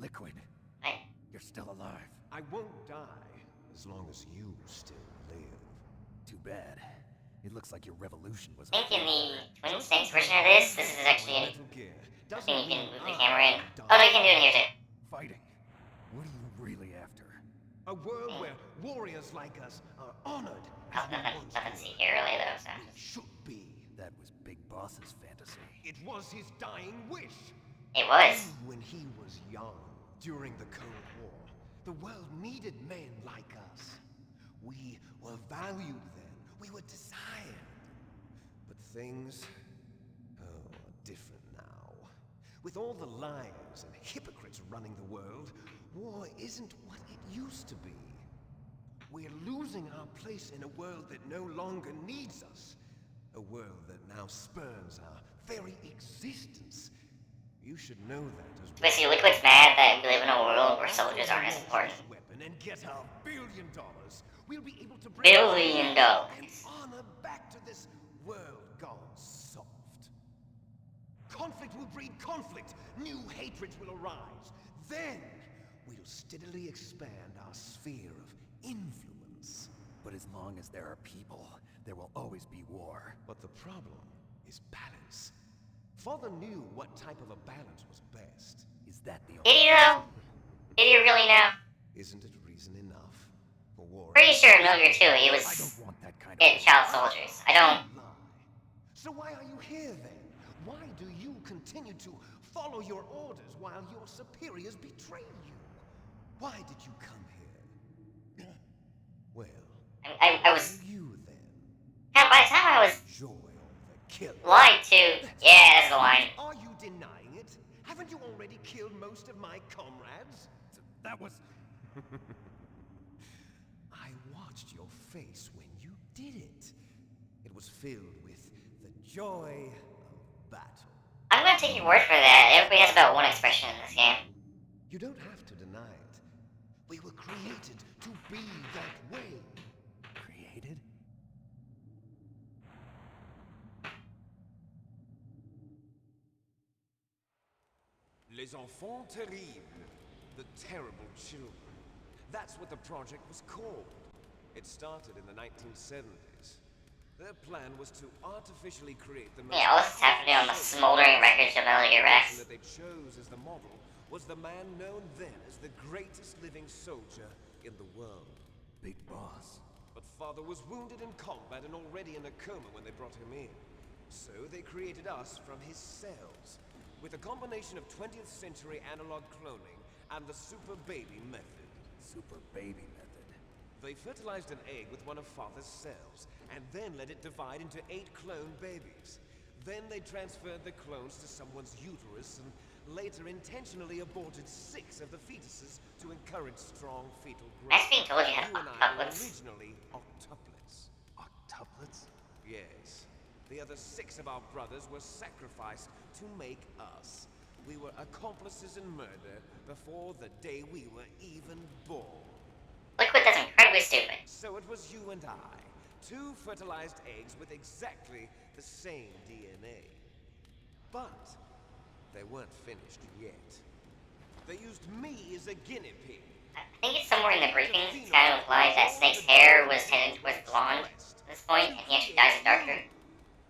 Liquid, I, you're still alive. I won't die as long as you still live. Too bad. It looks like your revolution was a think in failure. the Twin Snakes version of this is actually Metal Gear a doesn't thing you can mean move the I camera in. die. Oh no, you can do it here too. Fighting. What are you really after? A world where warriors like us are honored Oh, as we nothing, once nothing to were. see here really though, so. We should be. That was Big Boss's fantasy. It was his dying wish. It was. When he was young, during the Cold War, the world needed men like us. We were valued then. We were desired. But things, are different now. With all the liars and hypocrites running the world, war isn't what it used to be. We're losing our place in a world that no longer needs us. A world that now spurns our very existence. You should know that as well. Basically, Liquid's mad that we live in a world where soldiers aren't as important. Weapon and get our $1 billion. We'll be able to bring $1 billion. and honor back to this world gone soft. Conflict will breed conflict. New hatreds will arise. Then we'll steadily expand our sphere of influence. But as long as there are people, there will always be war. But the problem is balance. Father knew what type of a balance was best. Is that the Did he though? Did he really know? Isn't it reason enough for war? Pretty sure in Metal Gear 2 he I was don't want that kind of getting child soldiers. I don't. Lie. So why are you here then? Why do you continue to follow your orders while your superiors betray you? Why did you come here? Well, I was. you then God, by the time I was joy of the kill. lied to. Yeah, that's the line. Are you denying it? Haven't you already killed most of my comrades? That was... I watched your face when you did it. It was filled with the joy of battle. I'm gonna take your word for that. Everybody has about one expression in this game. You don't have to deny it. We were created to be that way. created? Les enfants terribles. The terrible children. That's what the project was called. It started in the 1970s. Their plan was to artificially create the most... Yeah, all this is happening on the smoldering wreckage of Metal Gear Rex. that they chose as the model was the man known then as the greatest living soldier in the world. Big Boss. But Father was wounded in combat and already in a coma when they brought him in. So they created us from his cells, with a combination of 20th century analog cloning and the super baby method. Super baby method. They fertilized an egg with one of Father's cells, and then let it divide into 8 clone babies. Then they transferred the clones to someone's uterus and later intentionally aborted 6 of the fetuses to encourage strong fetal growth. Nice being told you had You and I were octuplets. originally octuplets. Octuplets? Yes. The other 6 of our brothers were sacrificed to make us. We were accomplices in murder before the day we were even born. Liquid, that's incredibly stupid. So it was you and I, 2 fertilized eggs with exactly the same DNA. But they weren't finished yet. They used me as a guinea pig. I think it's somewhere in the briefing. It's kind of implied that Snake's hair was tended towards blonde at this point, and he actually dyes it darker.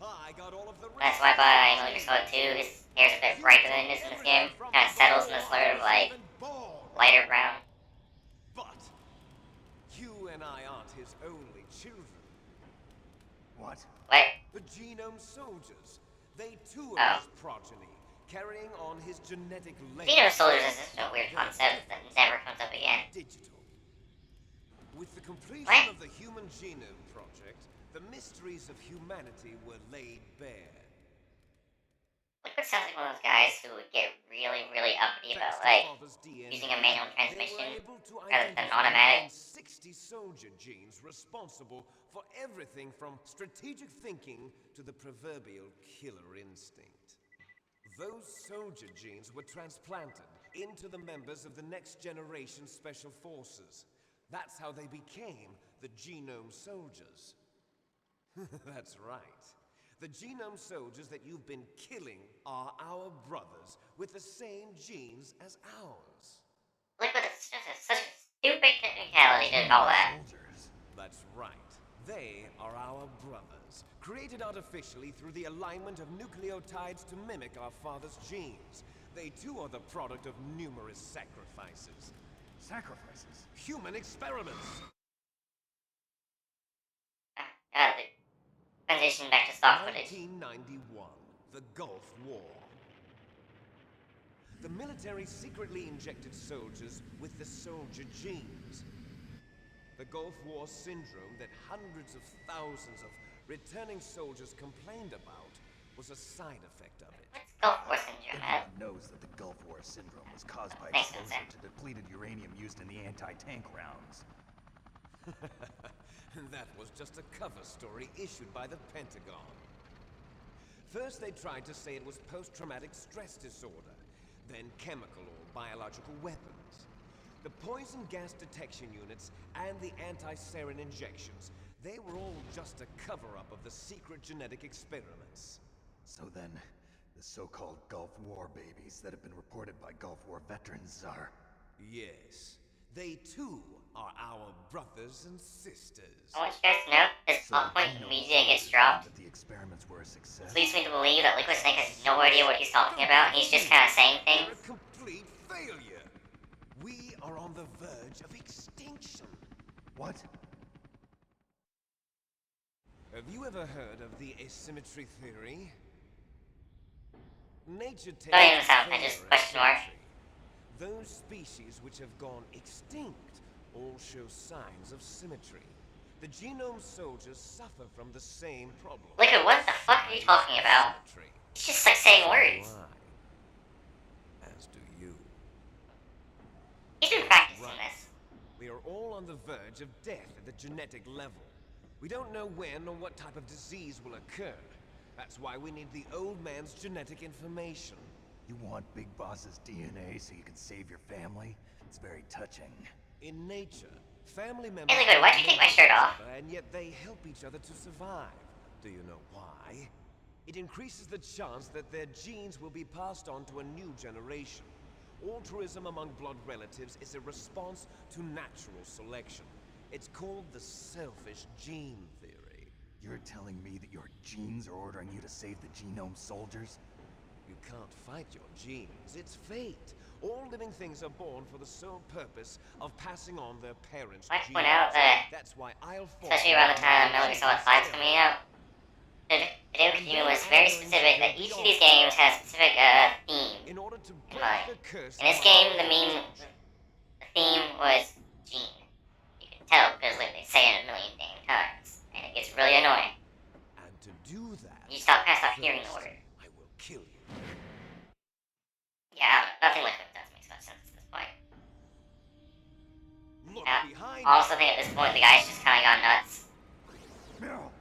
I got all of the That's why by Metal Gear Solid 2, his hair's a bit brighter than it is in this game. Kind of settles in this sort of like lighter brown. But you and I aren't his only children. What? What? The genome soldiers. They too Oh. are his progeny, carrying on his genetic legacy. Xeno soldiers is just a weird concept that never comes up again. Digital. With the completion What? of the Human Genome Project, the mysteries of humanity were laid bare. Liquid sounds like one of those guys who would get really, really uppity about, Thanks to like, Father's DNA, using a manual they transmission were able to rather than identify automatic. 60 soldier genes responsible for everything from strategic thinking to the proverbial killer instinct. Those soldier genes were transplanted into the members of the next generation special forces. That's how they became the genome soldiers. That's right. The genome soldiers that you've been killing are our brothers with the same genes as ours. Look what such a stupid technicality did all that. Soldiers. That's right. They are our brothers, created artificially through the alignment of nucleotides to mimic our father's genes. They too are the product of numerous sacrifices. Sacrifices? Human experiments! The transition back to stock footage. 1991, the Gulf War. The military secretly injected soldiers with the soldier genes. The Gulf War syndrome that hundreds of thousands of returning soldiers complained about was a side effect of it. What's Gulf War syndrome, Ed? Everyone knows that the Gulf War syndrome was caused by Makes sense, exposure to depleted uranium used in the anti-tank rounds. That was just a cover story issued by the Pentagon. First they tried to say it was post-traumatic stress disorder, then chemical or biological weapons. The poison gas detection units and the anti-sarin injections, they were all just a cover-up of the secret genetic experiments. So then, the so-called Gulf War babies that have been reported by Gulf War veterans are... Yes, they too are our brothers and sisters. I want you guys to know, this So plot the point genome immediately gets soldiers dropped. claim that the experiments were a success. Leads me to believe that Liquid Snake has no idea what he's talking about. He's just kind of saying They're things. a complete failure. We are on the verge of extinction. What? Have you ever heard of the asymmetry theory? Nature takes Don't even sound like care just of question mark. symmetry. Those species which have gone extinct all show signs of symmetry. The genome soldiers suffer from the same problem. Liquid, what the fuck are you talking about? Symmetry. He's just like saying So words. do I. As do you. He's been practicing this. We are all on the verge of death at the genetic level. We don't know when or what type of disease will occur. That's why we need the old man's genetic information. You want Big Boss's DNA so you can save your family? It's very touching. In nature, family members... Hey, Liquid, why'd you take my shirt off? And yet they help each other to survive. Do you know why? It increases the chance that their genes will be passed on to a new generation. Altruism among blood relatives is a response to natural selection. It's called the selfish gene theory. You're telling me that your genes are ordering you to save the genome soldiers? You can't fight your genes. It's fate. All living things are born for the sole purpose of passing on their parents' I'd genes. point out that, That's why I'll especially around the time Metal Gear Solid 5 is coming out, the Hideo Kojima was very specific that each of these games has a specific theme In order to in break mind. the curse In this of game, our the theme was Gene. You can tell because like, they say it a million damn times, and it gets really annoying. And to do that, You stop hearing the first, word. I will kill you. Yeah, nothing Liquid does makes much sense at this point. Look Yeah. behind I also think at this point the guy's just kind of gone nuts. Meryl!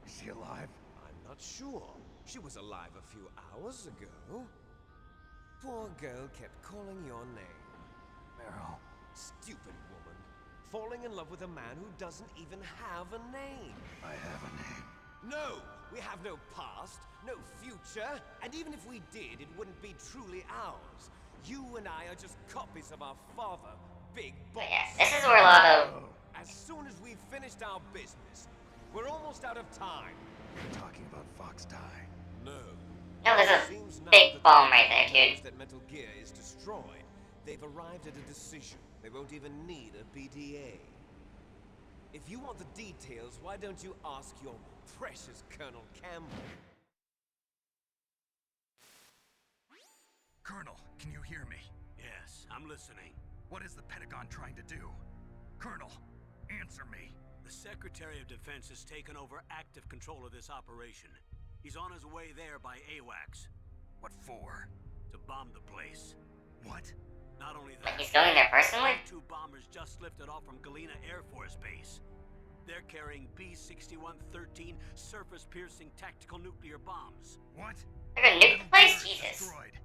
Is she alive? I'm not sure. She was alive a few hours ago. Poor girl kept calling your name. Meryl. Stupid woman. Falling in love with a man who doesn't even have a name. I have a name. No! We have no past, no future, and even if we did, it wouldn't be truly ours. You and I are just copies of our father, Big Boss. But yeah, this is where a lot of Oh, As soon as we've finished our business, we're almost out of time. you're talking about Fox Die. No. no, there's a Seems now big that bomb the right there, knows dude. that Metal Gear is destroyed. They've arrived at a decision. They won't even need a BDA. If you want the details, why don't you ask your precious Colonel Campbell? Colonel, can you hear me? Yes, I'm listening. What is the Pentagon trying to do? Colonel, answer me. The Secretary of Defense has taken over active control of this operation. He's on his way there by AWACS What for? to bomb the place. What? Not only Like that, he's going there personally? two bombers just lifted off from Galena Air Force Base. They're carrying B-6113 surface-piercing tactical nuclear bombs. What? They're gonna nuke the place? Metal Gear is Jesus. destroyed.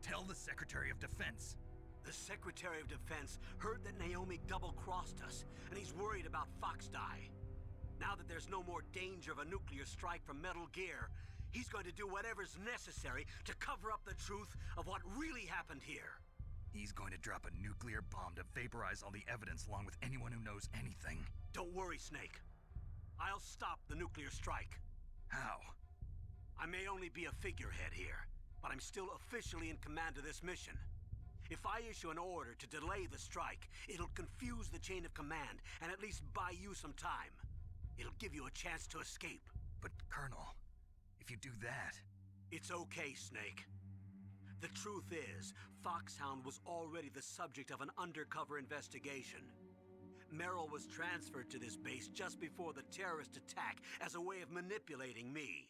Tell the Secretary of Defense. The Secretary of Defense heard that Naomi double-crossed us, and he's worried about Fox Die. Now that there's no more danger of a nuclear strike from Metal Gear, he's going to do whatever's necessary to cover up the truth of what really happened here. He's going to drop a nuclear bomb to vaporize all the evidence along with anyone who knows anything. Don't worry, Snake. I'll stop the nuclear strike. How? I may only be a figurehead here, but I'm still officially in command of this mission. If I issue an order to delay the strike, it'll confuse the chain of command and at least buy you some time. It'll give you a chance to escape. But, Colonel, if you do that... It's okay, Snake. The truth is, Foxhound was already the subject of an undercover investigation. Merrill was transferred to this base just before the terrorist attack as a way of manipulating me.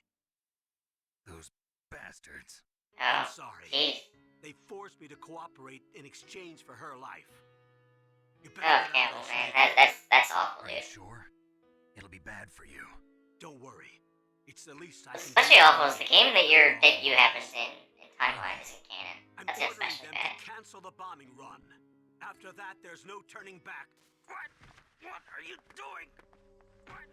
Those bastards. I'm Oh, sorry. jeez. They forced me to cooperate in exchange for her life. You Oh, better get out Campbell, of there, man. Snake. That's awful, Are you dude. sure? It'll be bad for you. Don't worry. It's the least I can Especially do. awful is the game that your debut happens in timeline isn't canon. I'm That's ordering especially them bad. to cancel the bombing run. After that, there's no turning back. What? What are you doing? What?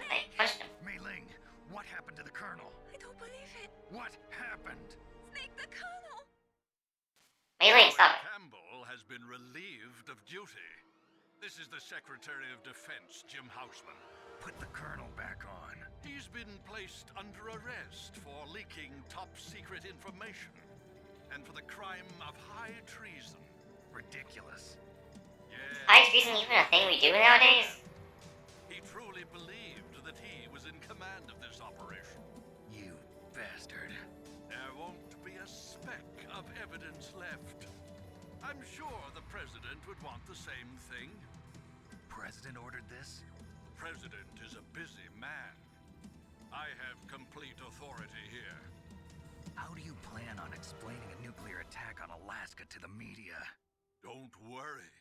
They pushed him. Mei Ling, what happened to the Colonel? I don't believe it. What happened? Snake the Colonel. Mei Ling, stop it. Campbell has been relieved of duty. This is the Secretary of Defense, Jim Houseman. Put the Colonel back on. He's been placed under arrest for leaking top-secret information and for the crime of high treason. Ridiculous. Yes. High treason even a thing we do nowadays? He truly believed that he was in command of this operation. You bastard. There won't be a speck of evidence left. I'm sure the President would want the same thing. President ordered this? President is a busy man. I have complete authority here. How do you plan on explaining a nuclear attack on Alaska to the media? Don't worry.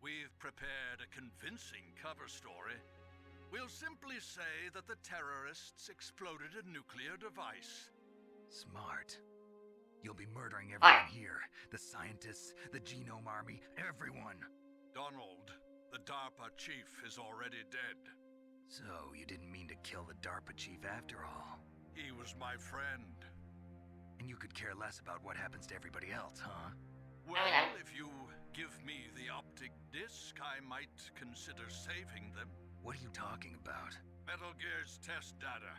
We've prepared a convincing cover story. We'll simply say that the terrorists exploded a nuclear device. Smart. You'll be murdering What? everyone here. The scientists, the Genome Army, everyone. Donald, the DARPA chief, is already dead. So, you didn't mean to kill the DARPA chief after all. He was my friend. And you could care less about what happens to everybody else, huh? Well, know. if you give me the optic disc, I might consider saving them. What are you talking about? Metal Gear's test data.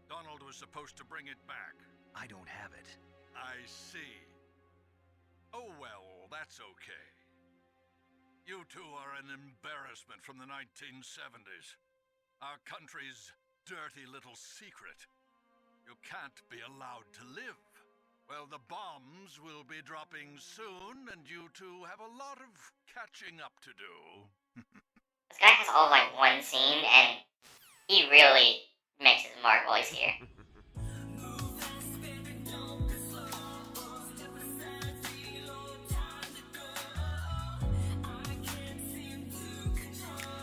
Donald was supposed to bring it back. I don't have it. I see. Oh well, that's okay. You two are an embarrassment from the 1970s. Our country's dirty little secret. You can't be allowed to live. Well, the bombs will be dropping soon, and you two have a lot of catching up to do. This guy has all like one scene, and he really makes his mark while he's here.